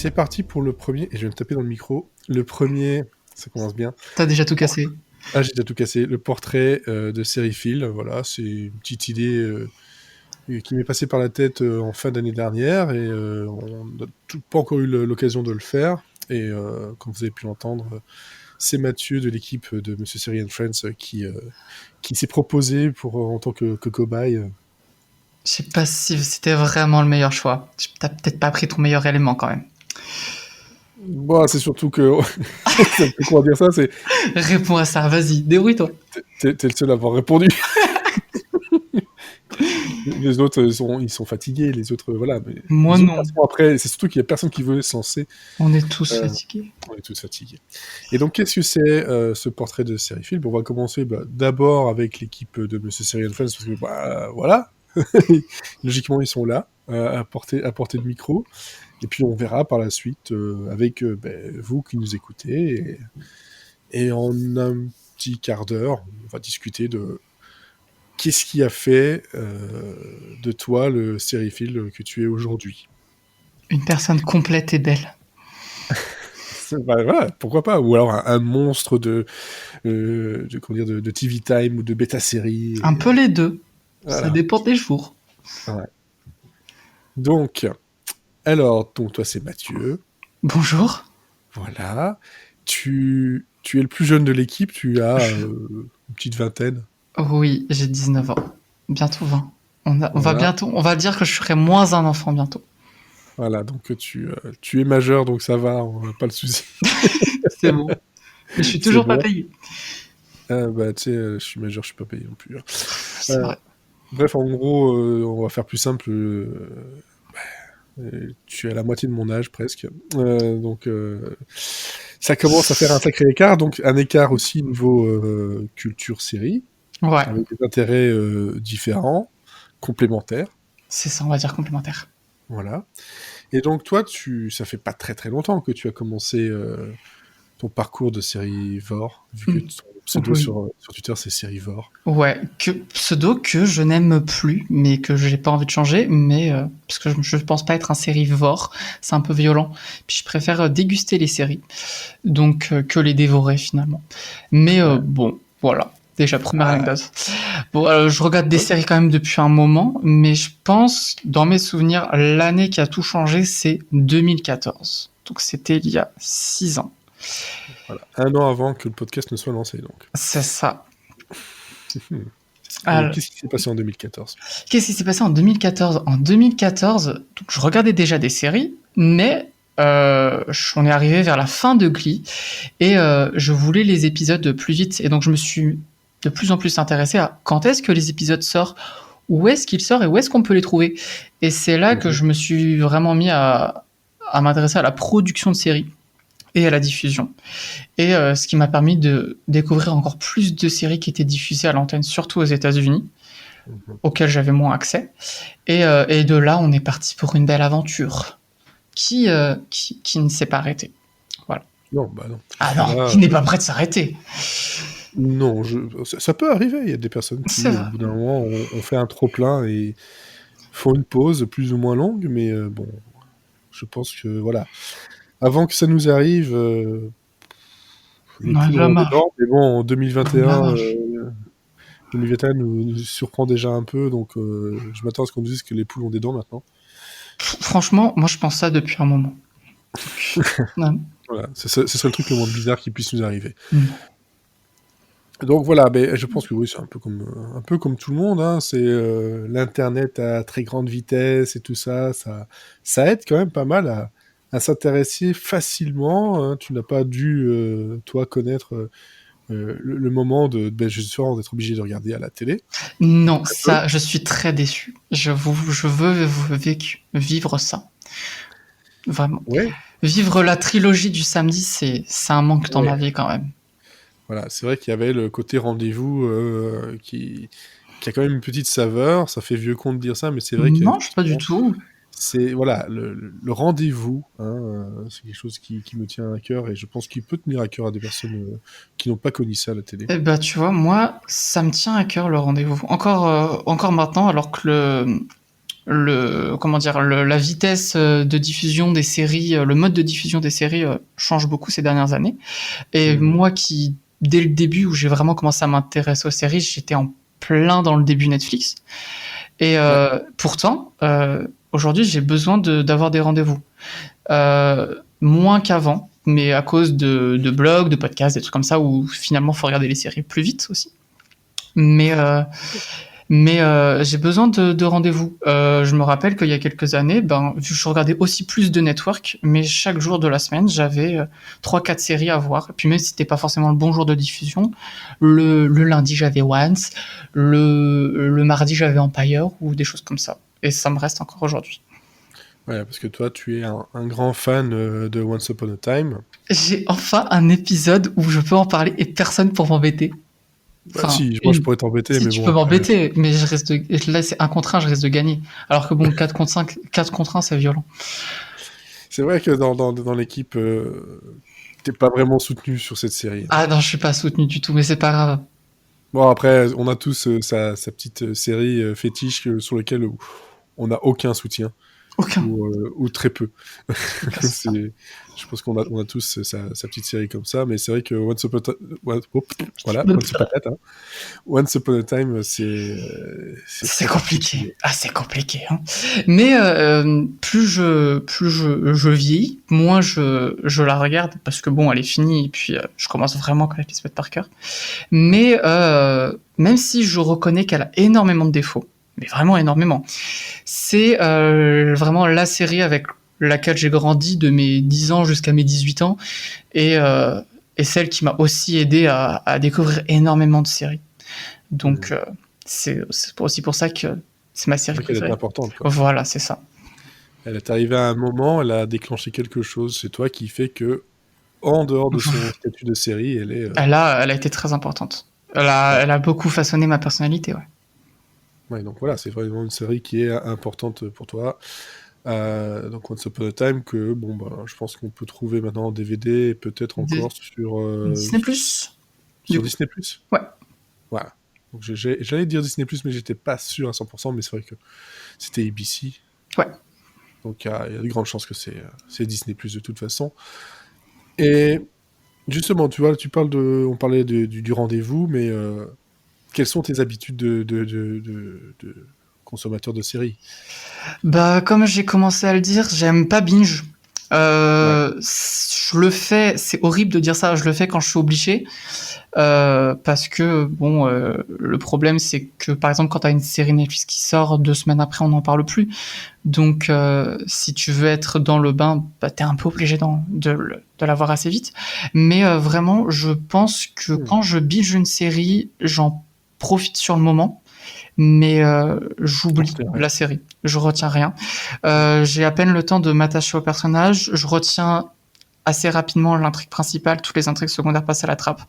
c'est parti pour le premier, et je vais me taper dans le micro. Le premier, ça commence bien. T'as déjà tout cassé. Ah, j'ai déjà tout cassé. Le portrait de Serifil, voilà, c'est une petite idée qui m'est passée par la tête en fin d'année dernière, et on n'a pas encore eu l'occasion de le faire. Et comme vous avez pu l'entendre, c'est Mathieu de l'équipe de Monsieur Seri and Friends qui s'est proposé en tant que cobaye. Je sais pas si c'était vraiment le meilleur choix. T'as peut-être pas pris ton meilleur élément quand même. Bon, c'est surtout que... Comment dire ça, c'est... Réponds à ça, vas-y, débrouille-toi. T'es le seul à avoir répondu. Les autres, ils sont fatigués, les autres, voilà. Mais Moi les non. autres, après, c'est surtout qu'il n'y a personne qui veut se lancer. On est tous fatigués. On est tous fatigués. Et donc, qu'est-ce que c'est ce portrait de Serifil? On va commencer d'abord avec l'équipe de Monsieur Seri and Friends, parce que, voilà, logiquement, ils sont là, à portée de micro. Et puis, on verra par la suite avec vous qui nous écoutez. Et en un petit quart d'heure, on va discuter de qu'est-ce qui a fait de toi le sériephile que tu es aujourd'hui. Une personne complète et belle. Voilà, pourquoi pas. Ou alors un monstre de TV Time ou de bêta série. Un peu les deux. Voilà. Ça dépend des jours. Ouais. Donc, alors, toi c'est Mathieu. Bonjour. Voilà. Tu es le plus jeune de l'équipe, tu as une petite vingtaine. Oui, j'ai 19 ans. Bientôt 20. On va dire que je serai moins un enfant bientôt. Voilà, donc tu es majeur, donc ça va, on n'a pas le souci. C'est bon. Mais je suis toujours pas payé. Tu sais, je suis majeur, je suis pas payé non plus. C'est vrai. Bref, en gros, on va faire plus simple. Tu es à la moitié de mon âge, presque. Donc, ça commence à faire un sacré écart. Donc, un écart aussi niveau culture série. Ouais. Avec des intérêts différents, complémentaires. C'est ça, on va dire complémentaire. Voilà. Et donc, toi, ça fait pas très très longtemps que tu as commencé ton parcours de sérivore, vu que ton pseudo sur Twitter, c'est sérivore. Ouais, pseudo que je n'aime plus, mais que j'ai pas envie de changer, mais parce que je pense pas être un sérivore, c'est un peu violent. Puis je préfère déguster les séries, donc que les dévorer finalement. Mais bon, voilà. Déjà, première anecdote. Bon, je regarde des séries quand même depuis un moment, mais je pense, dans mes souvenirs, l'année qui a tout changé, c'est 2014. Donc c'était il y a 6 ans. Voilà, 1 an avant que le podcast ne soit lancé, donc. C'est ça. Qu'est-ce qui s'est passé en 2014? Qu'est-ce qui s'est passé en 2014? En 2014, donc, je regardais déjà des séries, mais on est arrivé vers la fin de Glee, et je voulais les épisodes plus vite, et donc je me suis de plus en plus intéressé à quand est-ce que les épisodes sortent, où est-ce qu'ils sortent et où est-ce qu'on peut les trouver. Et c'est là que je me suis vraiment mis à m'intéresser à la production de séries et à la diffusion. Et ce qui m'a permis de découvrir encore plus de séries qui étaient diffusées à l'antenne, surtout aux États-Unis, auxquelles j'avais moins accès. Et de là, on est parti pour une belle aventure qui ne s'est pas arrêtée. Voilà. Non, non. Ah non, qui n'est pas prêt de s'arrêter. Non, ça peut arriver. Il y a des personnes qui, au bout d'un moment, ont fait un trop-plein et font une pause plus ou moins longue, mais bon, je pense que, voilà. Avant que ça nous arrive, les poules ont des dents, mais bon, en 2021, 2021 nous surprend déjà un peu, donc je m'attends à ce qu'on nous dise que les poules ont des dents maintenant. Franchement, moi je pense ça depuis un moment. Voilà, ce serait le truc le moins bizarre qui puisse nous arriver. Donc voilà, je pense que oui, c'est un peu comme tout le monde, hein. C'est l'internet à très grande vitesse et tout ça aide quand même pas mal à s'intéresser facilement, hein. Tu n'as pas dû toi connaître le moment justement d'être obligé de regarder à la télé. Non, ça, je suis très déçu. Je veux vivre ça. Vraiment. Ouais. Vivre la trilogie du samedi, c'est un manque dans ma vie quand même. Voilà, c'est vrai qu'il y avait le côté rendez-vous qui a quand même une petite saveur. Ça fait vieux con de dire ça, mais c'est vrai que... Non, pas du tout. C'est voilà, le rendez-vous, hein, c'est quelque chose qui me tient à cœur, et je pense qu'il peut tenir à cœur à des personnes qui n'ont pas connu ça à la télé. Eh ben, tu vois, moi, ça me tient à cœur le rendez-vous. Encore maintenant, alors que la vitesse de diffusion des séries, le mode de diffusion des séries change beaucoup ces dernières années. Et moi qui, dès le début où j'ai vraiment commencé à m'intéresser aux séries, j'étais en plein dans le début Netflix. Et pourtant, aujourd'hui, j'ai besoin d'avoir des rendez-vous. Moins qu'avant, mais à cause de blogs, de podcasts, des trucs comme ça, où finalement, il faut regarder les séries plus vite aussi. Mais j'ai besoin de rendez-vous. Je me rappelle qu'il y a quelques années, je regardais aussi plus de network, mais chaque jour de la semaine, j'avais 3-4 séries à voir. Et puis même si c'était pas forcément le bon jour de diffusion, le lundi j'avais Once, le mardi j'avais Empire ou des choses comme ça. Et ça me reste encore aujourd'hui. Ouais, parce que toi, tu es un grand fan de Once Upon a Time. J'ai enfin un épisode où je peux en parler et personne pour m'embêter. Bah, si, moi je pourrais t'embêter, si mais tu bon. peux m'embêter, mais là c'est 1 contre 1, je risque de gagner. Alors que bon, 4 contre 5, 4 contre 1, c'est violent. C'est vrai que dans l'équipe, t'es pas vraiment soutenu sur cette série. Ah non, je suis pas soutenu du tout, mais c'est pas grave. Bon, après, on a tous sa petite série fétiche sur laquelle on n'a aucun soutien. Aucun. Ou très peu. Je pense qu'on a tous sa petite série comme ça, mais c'est vrai que Once Upon a Time, c'est compliqué. Ah, c'est compliqué. Hein. Mais plus je vieillis, moins je la regarde parce que bon, elle est finie et puis je commence vraiment quand même à se mettre par cœur. Mais même si je reconnais qu'elle a énormément de défauts, mais vraiment énormément. C'est vraiment la série avec laquelle j'ai grandi de mes 10 ans jusqu'à mes 18 ans et celle qui m'a aussi aidé à découvrir énormément de séries. Donc c'est aussi pour ça que c'est ma série préférée. Elle est importante. Quoi. Voilà, c'est ça. Elle est arrivée à un moment, elle a déclenché quelque chose chez toi qui fait que, en dehors de son statut de série, elle est... Elle a été très importante. Elle a beaucoup façonné ma personnalité, ouais. Ouais, donc voilà, c'est vraiment une série qui est importante pour toi. Donc Once Upon a Time que je pense qu'on peut trouver maintenant en DVD et peut-être encore sur Disney+. Sur Disney+. Ouais. Voilà. Donc j'allais dire Disney+, mais j'étais pas sûr à 100%, mais c'est vrai que c'était ABC. Ouais. Donc il y a de grandes chances que c'est Disney+, de toute façon. Et justement, tu vois, on parlait du rendez-vous, mais quelles sont tes habitudes de consommateur de séries ? Comme j'ai commencé à le dire, j'aime pas binge. Je le fais, c'est horrible de dire ça, je le fais quand je suis obligé. Parce que, le problème, c'est que, par exemple, quand t'as une série Netflix qui sort 2 semaines après, on n'en parle plus. Donc, si tu veux être dans le bain, t'es un peu obligé de la voir assez vite. Mais vraiment, je pense que quand je binge une série, j'en profite sur le moment. Mais j'oublie la série, je retiens rien. J'ai à peine le temps de m'attacher au personnage, je retiens assez rapidement l'intrigue principale, toutes les intrigues secondaires passent à la trappe.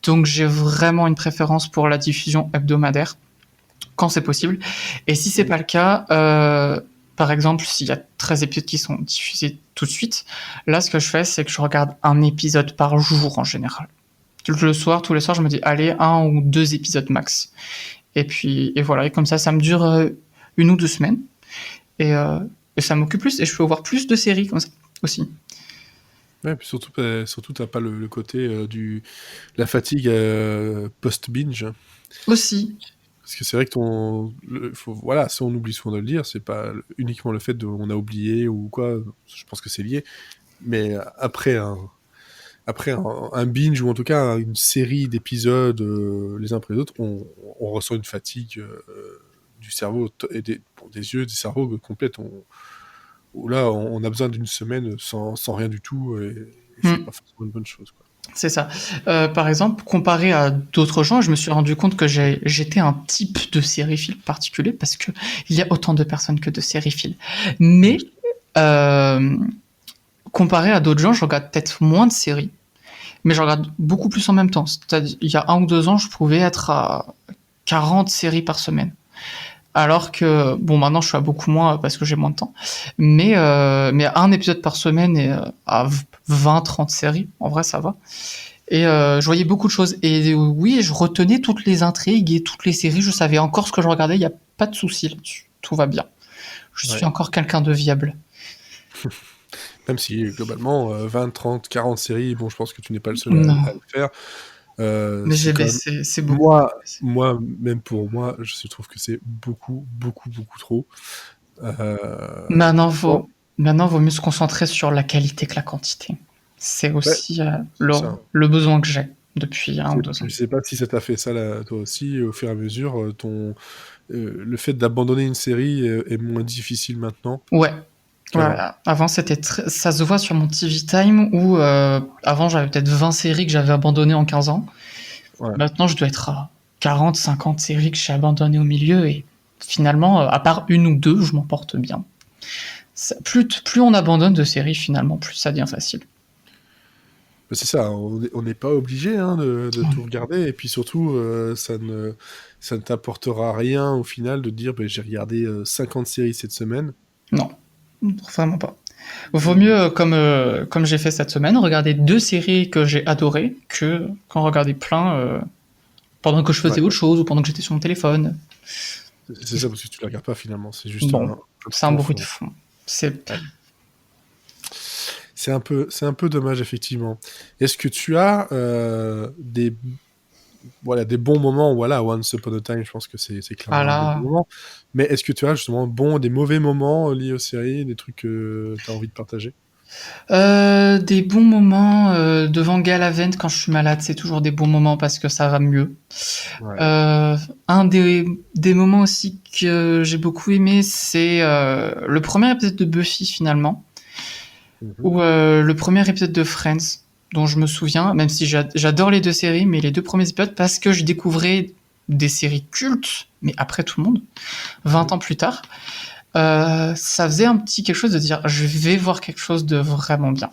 Donc j'ai vraiment une préférence pour la diffusion hebdomadaire, quand c'est possible. Et si c'est pas le cas, par exemple, s'il y a 13 épisodes qui sont diffusés tout de suite, là ce que je fais, c'est que je regarde un épisode par jour en général. Le soir, tous les soirs, je me dis, allez, 1 ou 2 épisodes max. Et voilà, et comme ça me dure 1 ou 2 semaines. Et ça m'occupe plus, et je peux voir plus de séries comme ça aussi. Ouais, puis surtout t'as pas le côté la fatigue post-binge. Aussi. Parce que c'est vrai que si on oublie souvent de le dire, c'est pas uniquement le fait on a oublié ou quoi, je pense que c'est lié, mais après un binge, ou en tout cas une série d'épisodes les uns après les autres, on ressent une fatigue du cerveau et des yeux, du cerveau complète. Où là, on a besoin d'une semaine sans rien du tout, et c'est pas forcément une bonne chose, quoi. C'est ça. Par exemple, comparé à d'autres gens, je me suis rendu compte que j'étais un type de sériephile particulier, parce que il y a autant de personnes que de sériephiles. Mais comparé à d'autres gens, je regarde peut-être moins de séries, mais je regarde beaucoup plus en même temps. C'est-à-dire, il y a 1 ou 2 ans, je pouvais être à 40 séries par semaine. Alors que, maintenant, je suis à beaucoup moins parce que j'ai moins de temps. Mais 1 épisode par semaine et à 20-30 séries, en vrai, ça va. Et je voyais beaucoup de choses. Et oui, je retenais toutes les intrigues et toutes les séries. Je savais encore ce que je regardais. Il n'y a pas de souci là-dessus. Tout va bien. Je suis Ouais. encore quelqu'un de viable. Même si, globalement, 20, 30, 40 séries, bon, je pense que tu n'es pas le seul à Non, le faire. mais C'est j'ai quand même baissé, c'est beaucoup. moi moi, même pour moi, je trouve que c'est beaucoup, beaucoup, beaucoup trop. Maintenant, Bon, vaut mieux se concentrer sur la qualité que la quantité. C'est ouais, aussi c'est ça. le besoin que j'ai depuis 1 ou 2 ans. Je sais pas si ça t'a fait ça, là, toi aussi, au fur et à mesure, le fait d'abandonner une série est moins difficile maintenant Ouais. Ouais, qu'avant. avant, ça se voit sur mon TV Time où avant j'avais peut-être 20 séries que j'avais abandonnées en 15 ans. Ouais. Maintenant, je dois être à 40, 50 séries que j'ai abandonnées au milieu et finalement, à part 1 ou 2, je m'en porte bien. Plus on abandonne de séries, finalement, plus ça devient facile. Bah, c'est ça, on n'est pas obligé, hein, de tout regarder, et puis surtout, ça ne t'apportera rien au final de dire bah, j'ai regardé 50 séries cette semaine. Non, vraiment pas. Vaut mieux, comme j'ai fait cette semaine, regarder 2 séries que j'ai adorées que qu'en regarder plein pendant que je Ouais, faisais autre chose ou pendant que j'étais sur mon téléphone. c'est ça, parce que tu la regardes pas finalement, c'est juste Bon, un c'est truc un en bruit de fond. fond. C'est Ouais. C'est un peu dommage, effectivement. Est-ce que tu as voilà, des bons moments? Voilà, Once Upon a Time, je pense que c'est ah clairement un des bons là. moments. Mais est-ce que tu as justement des mauvais moments liés aux séries, des trucs que tu as envie de partager? Des bons moments devant Galavent quand je suis malade, c'est toujours des bons moments parce que ça va mieux. Ouais. Un des moments aussi que j'ai beaucoup aimé, c'est le premier épisode de Buffy finalement, Mhm. ou le premier épisode de Friends, dont je me souviens, même si j'adore les 2 séries, mais les 2 premiers épisodes parce que je découvrais des séries cultes, mais après tout le monde, 20 ans plus tard. Ça faisait un petit quelque chose de dire je vais voir quelque chose de vraiment bien,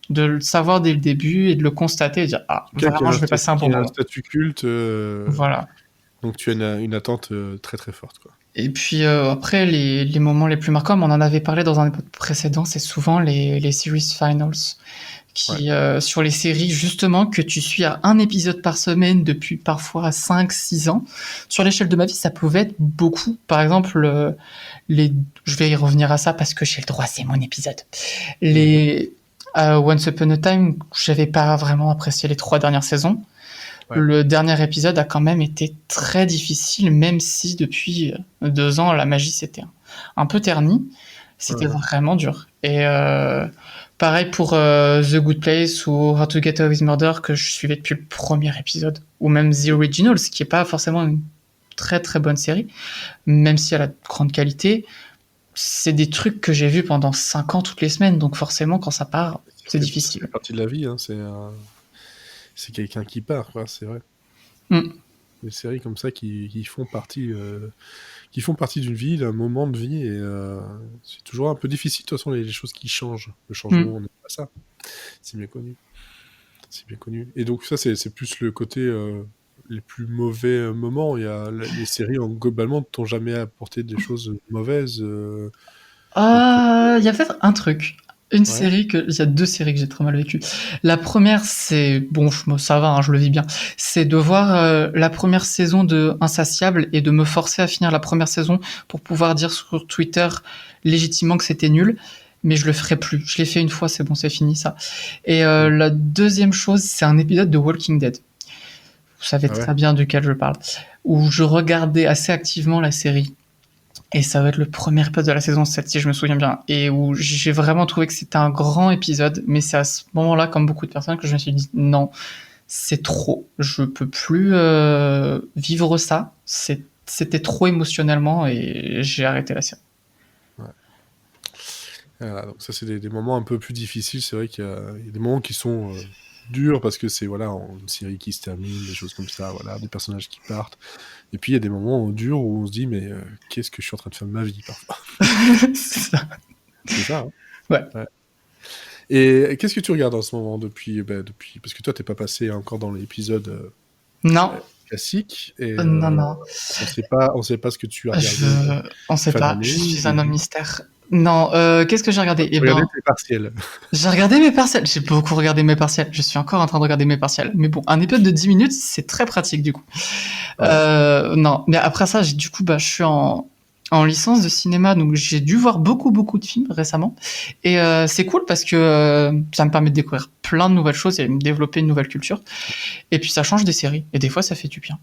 de le savoir dès le début et de le constater et de dire ah En tout cas, vraiment je vais passer un bon qui a un moment. statut culte, Voilà. donc tu as une attente très très forte, quoi. Et puis après les moments les plus marquants, on en avait parlé dans un épisode précédent, c'est souvent les series finals Ouais. qui sur les séries justement que tu suis à un épisode par semaine depuis parfois 5, 6 ans. Sur l'échelle de ma vie, ça pouvait être beaucoup. Par exemple, je vais y revenir à ça parce que j'ai le droit, c'est mon épisode. Mhm. Les Once Upon a Time, j'avais pas vraiment apprécié les 3 dernières saisons. Ouais. Le dernier épisode a quand même été très difficile, même si depuis 2 ans, la magie s'était un peu ternie. C'était Ouais. vraiment dur. Et pareil pour The Good Place ou How to Get Away with Murder, que je suivais depuis le premier épisode. Ou même The Originals, qui est pas forcément une très très bonne série, même si elle a de grande qualité. C'est des trucs que j'ai vus pendant 5 ans toutes les semaines, donc forcément, quand ça part, c'est Ça fait difficile. partie de la vie, hein, c'est quelqu'un qui part, quoi, c'est vrai. Mm. Des séries comme ça qui font partie d'une vie, d'un moment de vie, et c'est toujours un peu difficile, de toute façon, les choses qui changent. Le changement, Mm. on n'aime pas ça. C'est bien connu. C'est bien connu. Et donc ça, c'est plus le côté les plus mauvais moments. Les séries, globalement, ne t'ont jamais apporté des choses mauvaises. Il y a peut-être un truc. Ouais. Il y a 2 séries que j'ai très mal vécues. La première, c'est, bon, ça va, hein, je le vis bien. C'est de voir la première saison de Insatiable et de me forcer à finir la première saison pour pouvoir dire sur Twitter légitimement que c'était nul. Mais je le ferai plus. Je l'ai fait une fois, c'est bon, c'est fini ça. Et Mm. la deuxième chose, c'est un épisode de Walking Dead. Vous savez Ah ouais. très bien duquel je parle. Où je regardais assez activement la série. Et ça va être le premier épisode de la saison 7, si je me souviens bien. Et où j'ai vraiment trouvé que c'était un grand épisode. Mais c'est à ce moment-là, comme beaucoup de personnes, que je me suis dit non, c'est trop. Je peux plus vivre ça. C'était trop émotionnellement et j'ai arrêté la série. Ouais. Voilà, donc ça, c'est des moments un peu plus difficiles. C'est vrai qu'il y a des moments qui sont durs parce que c'est voilà, une série qui se termine, des choses comme ça, voilà, des personnages qui partent. Et puis il y a des moments durs où on se dit mais qu'est-ce que je suis en train de faire de ma vie parfois. C'est ça. C'est ça, hein. Ouais. Ouais. Et qu'est-ce que tu regardes en ce moment depuis parce que toi t'es pas passé encore dans l'épisode Non. classique et Non, non. on sait pas ce que tu as regardé On sait fin pas. d'année, Je suis un homme début. mystère. Non, qu'est-ce que j'ai regardé? Eh Regardez ben, tes partiels. j'ai regardé mes partiels. J'ai beaucoup regardé mes partiels. Je suis encore en train de regarder mes partiels. Mais bon, un épisode de 10 minutes, c'est très pratique du coup. Ouais. Non, mais après ça, du coup, je suis en En licence de cinéma, donc j'ai dû voir beaucoup de films récemment. Et c'est cool parce que ça me permet de découvrir plein de nouvelles choses et me développer une nouvelle culture. Et puis ça change des séries. Et des fois, ça fait du bien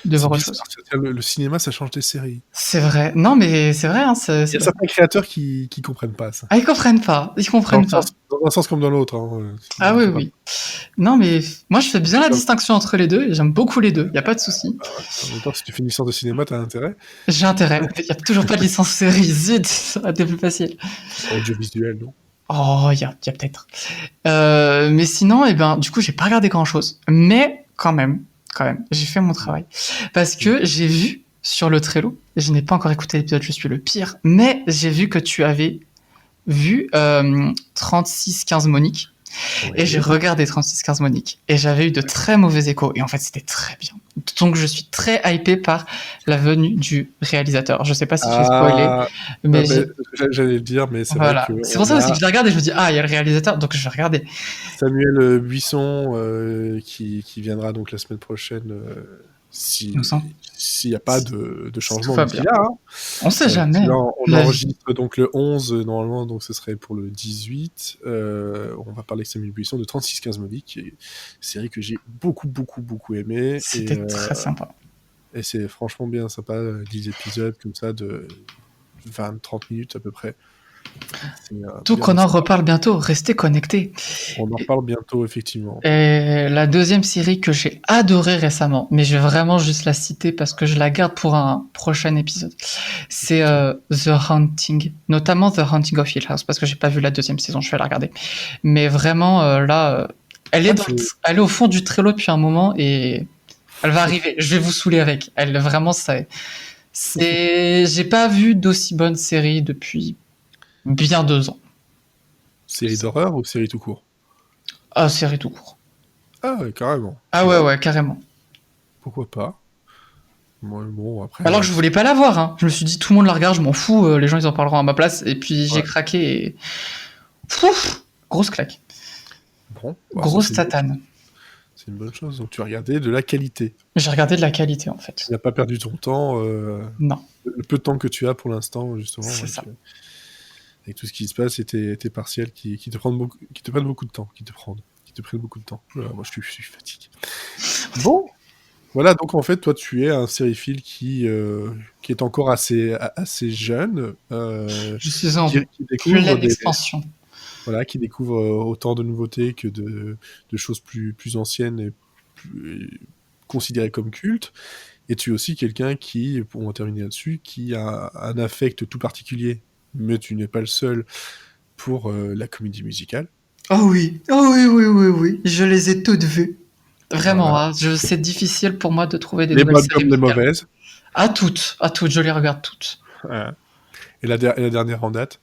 de C'est voir autre bizarre, chose. le cinéma, ça change des séries. C'est vrai. Non, mais c'est vrai. Hein, Il y a certains créateurs qui comprennent pas ça. Ah, ils comprennent pas. Ils comprennent pas. Dans un sens comme dans l'autre. Hein. Ah oui, oui. Non, mais moi, je fais bien la Comme- distinction entre les deux et j'aime beaucoup les deux. Il y a pas de souci. En même temps, si tu fais une licence de cinéma, t'as intérêt. J'ai intérêt. Il y a toujours pas de licence série. Zut, ça aurait été plus facile. Audiovisuel, non? Oh, il y a peut-être. Mais sinon, eh ben, du coup, j'ai pas regardé grand-chose. Mais quand même, j'ai fait mon travail. Parce que j'ai vu sur le Trello, et je n'ai pas encore écouté l'épisode, je suis le pire, mais j'ai vu que tu avais vu 36-15 Monique. Oui. Et j'ai regardé 36-15 Monique. Et j'avais eu de très mauvais échos. Et en fait, c'était très bien. Donc, je suis très hypé par la venue du réalisateur. Je sais pas si je vais spoiler, mais j'allais le dire, mais c'est voilà. vrai que C'est pour ça aussi que je la regarde et je me dis, ah, il y a le réalisateur, donc je vais regarder. Samuel Buisson qui viendra donc la semaine prochaine Il me semble. s'il n'y a pas de changement va d'ici bien. là. Hein. On sait jamais. Là, on La vie. enregistre donc le 11 normalement, donc ce serait pour le 18. On va parler avec Samuel Buisson de 36-15 Monique, qui est une série que j'ai beaucoup aimé. C'était très sympa. Et c'est franchement bien sympa, 10 épisodes comme ça de 20-30 minutes à peu près. Donc on en reparle bientôt, restez connectés. On en reparle bientôt, effectivement. Et la deuxième série que j'ai adorée récemment, mais je vais vraiment juste la citer parce que je la garde pour un prochain épisode, c'est The Haunting, notamment The Haunting of Hill House, parce que j'ai pas vu la deuxième saison, je vais la regarder. Mais vraiment, là, elle est au fond du Trello depuis un moment et elle va arriver. Je vais vous saouler avec. Elle, vraiment, j'ai pas vu d'aussi bonne série depuis bien 2 ans. Série d'horreur ou série tout court? Ah, série tout court. Ah ouais, carrément. Ah ouais, carrément. Pourquoi pas? Bon, après... Alors que je voulais pas la voir, hein. Je me suis dit, tout le monde la regarde, je m'en fous, les gens ils en parleront à ma place, et puis j'ai craqué et... Pouf, grosse claque. Bon, grosse tatane. C'est une bonne chose, donc tu as regardé de la qualité. J'ai regardé de la qualité, en fait. Tu n'as pas perdu ton temps. Non. Le peu de temps que tu as pour l'instant, justement. C'est ça. Avec tout ce qui se passe et tes partiels qui te prennent beaucoup de temps, qui te prennent beaucoup de temps. Moi, je suis fatigué. Bon, voilà, donc en fait, toi, tu es un sériephile qui est encore assez jeune. Je suis en qui découvre pleine expansion. Voilà, qui découvre autant de nouveautés que de choses plus anciennes et considérées comme cultes. Et tu es aussi quelqu'un qui, pour en terminer là-dessus, qui a un affect tout particulier, mais tu n'es pas le seul, pour la comédie musicale. Oh oui, oui. Je les ai toutes vues. Vraiment, Voilà. hein, c'est difficile pour moi de trouver des les nouvelles bonnes séries comme les musicales. mauvaises. À toutes, je les regarde toutes. Ouais. Et la dernière en date?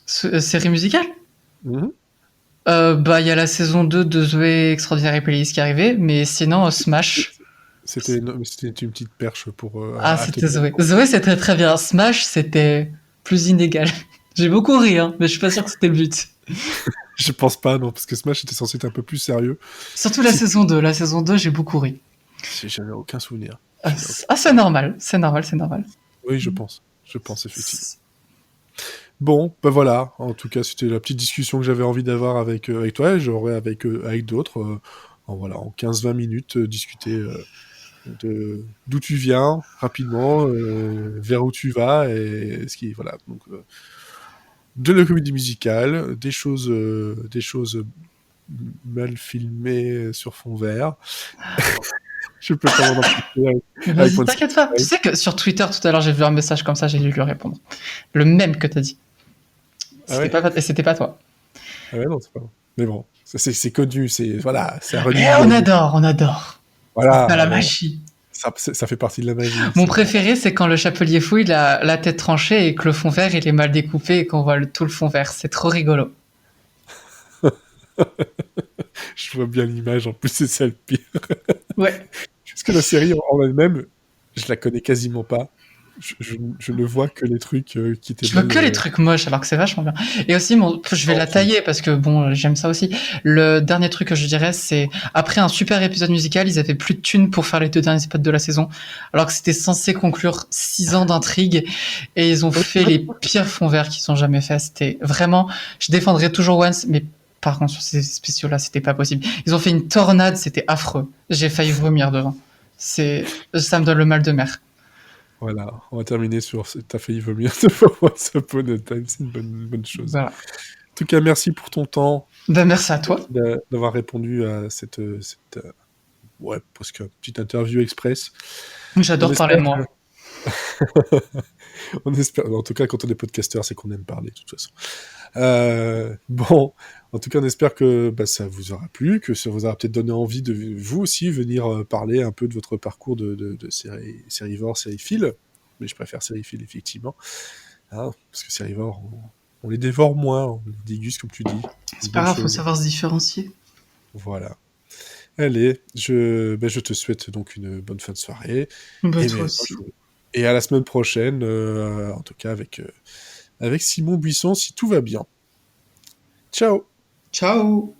Série musicale? Mm-hmm. Il y a la saison 2 de Zoé Extraordinary Playlist qui est arrivée, mais sinon, Smash... C'était une petite perche pour... c'était Zoé. Zoé, c'était très bien. Smash, c'était plus inégal. J'ai beaucoup ri, hein, mais je suis pas sûr que c'était le but. Je pense pas, non, parce que Smash était censé être un peu plus sérieux. Surtout la saison 2. La saison 2, j'ai beaucoup ri. J'en ai aucun souvenir. C'est normal. Oui, je pense, effectivement. Bon, ben voilà, en tout cas, c'était la petite discussion que j'avais envie d'avoir avec toi, et j'aurais avec d'autres, en 15-20 minutes, discuter d'où tu viens, rapidement, vers où tu vas, et ce qui, voilà, donc, de la comédie musicale, des choses mal filmées sur fond vert. Je peux pas m'en empêcher. Vas-y, t'inquiète pas. Tu sais que sur Twitter, tout à l'heure, j'ai vu un message comme ça, j'ai dû lui répondre. Le même que t'as dit. C'était pas toi. Ah ouais, non, c'est pas moi. Mais bon, c'est connu, voilà, c'est on adore. Voilà. C'est la magie. Ça fait partie de la magie. Mon préféré, c'est quand le chapelier fouille la tête tranchée et que le fond vert, il est mal découpé et qu'on voit tout le fond vert. C'est trop rigolo. Je vois bien l'image, en plus, c'est ça le pire. Ouais. Parce que la série en elle-même, je la connais quasiment pas. je ne vois que les trucs qui étaient Tu vois belles. que les trucs moches, alors que c'est vachement bien. Et aussi, je vais la tailler parce que bon, j'aime ça aussi. Le dernier truc que je dirais, c'est après un super épisode musical, ils avaient plus de thunes pour faire les 2 derniers épisodes de la saison, alors que c'était censé conclure 6 ans d'intrigue, et ils ont fait les pires fonds verts qu'ils ont jamais fait. C'était vraiment, je défendrai toujours Once, mais par contre sur ces spéciaux-là, c'était pas possible. Ils ont fait une tornade, c'était affreux. J'ai failli vomir devant. Ça me donne le mal de mer. Voilà, on va terminer sur t'as failli vomir devant Once Upon a Time, c'est une bonne chose. Voilà. En tout cas, merci pour ton temps. Ben, merci à toi. Merci d'avoir répondu à cette ouais, presque petite interview express. J'adore parler de moi. On espère, en tout cas, quand on est podcasteur, c'est qu'on aime parler, de toute façon. Bon, en tout cas, on espère que ça vous aura plu, que ça vous aura peut-être donné envie de vous aussi venir parler un peu de votre parcours de sérivore, sériephile. Mais je préfère sériephile, effectivement. Hein, parce que sérivore, on les dévore moins, on les déguste, comme tu dis. C'est pas grave, faut savoir se différencier. Voilà. Allez, je te souhaite donc une bonne fin de soirée. Bah, toi aussi. Et à la semaine prochaine, en tout cas avec Simon Buisson, si tout va bien. Ciao! Ciao!